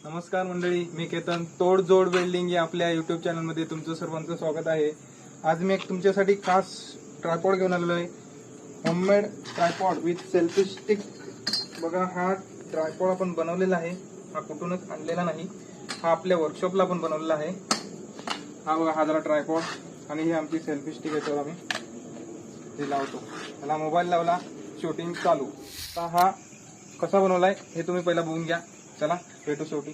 नमस्कार मंडळी, मी केतन. तोडजोड वेल्डिंग या आपल्या युट्यूब चॅनलमध्ये तुमचं सर्वांचं स्वागत आहे. आज मी एक तुमच्यासाठी खास ट्रायपॉड घेऊन आलेलो आहे. Homemade tripod with selfie stick. बघा, हा ट्रायपॉड आपण बनवलेला आहे. हा कुठूनच आणलेला नाही, हा आपल्या वर्कशॉपला आपण बनवलेला आहे. हा बघा, हा जरा ट्रायपॉड आणि ही आमची सेल्फी स्टिक याच्यावर आम्ही हे लावतो. त्याला मोबाईल लावला, शूटिंग चालू. तर हा कसा बनवलाय हे तुम्ही पहिला बघून घ्या. चला भेटू शेवटी.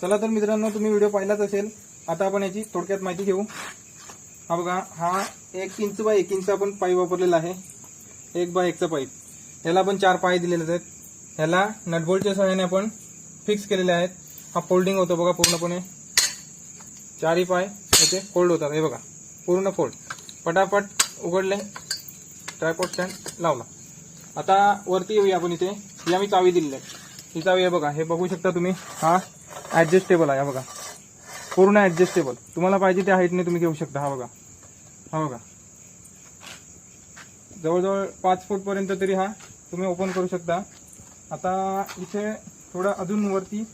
चला तर मित्रांनो, तुम्ही व्हिडिओ पाहिलाच असेल. आता आपण याची थोडक्यात माहिती घेऊ. हा बघा, हा 1 इंच बाय 1 इंच आपण पाईप वापरलेला आहे. 1 बाय 1चा पाईप. याला आपण 4 पाय दिलेले आहेत. ह्याला नटबोल्टच्या सहाय्याने आपण फिक्स केलेले आहेत. हा फोल्डिंग होतो बघा पूर्णपणे. 4ही पाय याचे फोल्ड होतात. हे बघा, पूर्ण फोल्ड. पटापट उघडले, ट्रायपॉड स्टँड लावला. आता वरती येऊया आपण. इथे ही आम्ही चावी दिलेली आहे. ही चावी आहे बघा, हे बघू शकता तुम्ही. हा ऍडजस्टेबल आहे बघा, पूर्ण ऍडजस्टेबल. तुम्हाला पाहिजे त्या हाईटने तुम्ही घेऊ शकता. हा बघा, हा बघा, जवळजवळ 5 फूट पर्यंत तरी हा तुम्ही ओपन करू शकता. आता इथे थोडं अजून वरती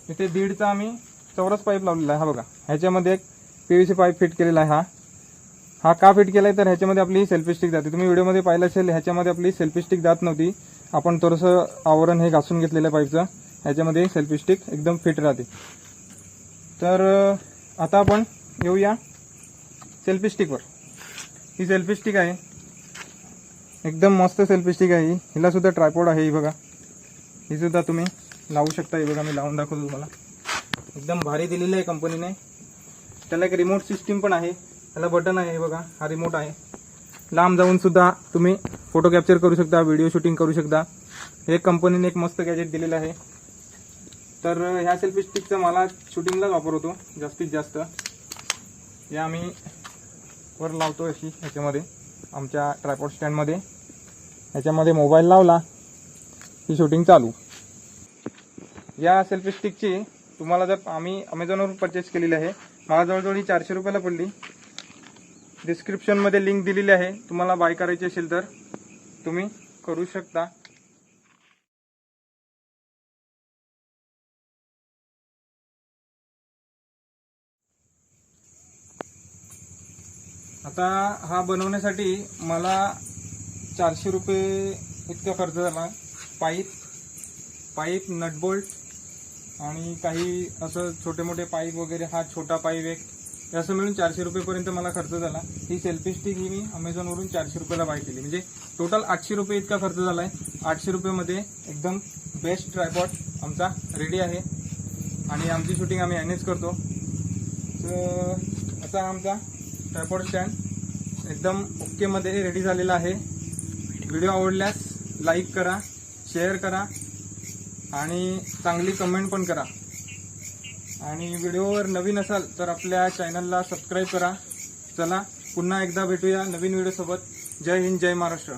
इथे 1.5चा आम्ही चौरस पाईप लावलेला आहे. हा बघा, ह्याच्यामध्ये एक पीव्हीसी पाईप फिट केलेला आहे. हा का फिट केलाय तर ह्याच्यामध्ये आपली सेल्फी स्टिक जाते. तुम्ही व्हिडिओमध्ये पाहिलं असेल, ह्याच्यामध्ये आपली सेल्फी स्टिक जात नव्हती. आपण थोडंसं आवरण हे घासून घेतलेलं आहे पाईपचं. ह्याच्यामध्ये सेल्फी स्टिक एकदम फिट राहते. तर आता आपण येऊया सेल्फी स्टिकवर. ही सेल्फी स्टिक आहे, एकदम मस्त सेल्फी स्टिक आहे. हिला सुद्धा ट्रायपॉड आहे. ही बघा, ही सुद्धा तुम्ही लावू शकता. ही बघा, मी लावून दाखवतो तुम्हाला. एकदम भारी दिलेलं आहे कंपनीने. त्याला एक रिमोट सिस्टीम पण आहे. त्याला बटन आहे. हे बघा, हा रिमोट आहे. लांब जाऊन सुद्धा तुम्ही फोटो कॅप्चर करू शकता, व्हिडिओ शूटिंग करू शकता. हे कंपनीने एक मस्त गॅजेट दिलेलं आहे. तर ह्या सेल्फी स्टिकचा मला शूटिंगलाच वापर होतो जास्तीत जास्त. या आम्ही वर लावतो अशी ह्याच्यामध्ये, आमच्या ट्रायपॉड स्टँडमध्ये. ह्याच्यामध्ये मोबाईल लावला की शूटिंग चालू. या सेल्फी स्टिकची तुम्हाला जर आम्ही अमेझॉनवरून परचेस केलेली आहे. मला जवळजवळ 400 रुपयाला पडली. डिस्क्रिप्शनमध्ये लिंक दिलेली आहे. तुम्हाला बाय करायची असेल तर तुम्ही करू शकता. आता हा बनवण्यासाठी मला 400 रुपये इतका खर्च झाला. पाईप, नटबोल्ट आणि काही असं छोटे मोठे पाईप वगैरे. हा छोटा पाईप एक, असं मिळून 400 रुपयेपर्यंत मला खर्च झाला. ही सेल्फी स्टिक ही मी अमेझॉनवरून 400 रुपयाला बाय केली. म्हणजे टोटल 800 रुपये इतका खर्च झाला आहे. 800 रुपयेमध्ये एकदम बेस्ट ट्रायपॉड आमचा रेडी आहे. आणि आमची शूटिंग आम्ही ह्यानेच करतो. तर असा आमचा ट्रायपॉड स्टँड एकदम ओकेमध्ये रेडी झालेला आहे. व्हिडिओ आवडल्यास लाईक करा, शेअर करा आणि चांगली कमेंट पण करा. आणि व्हिडिओवर नवीन असाल तर आपल्या चॅनलला सबस्क्राईब करा. चला, पुन्हा एकदा भेटूया नवीन व्हिडिओसोबत. जय हिंद, जय महाराष्ट्र.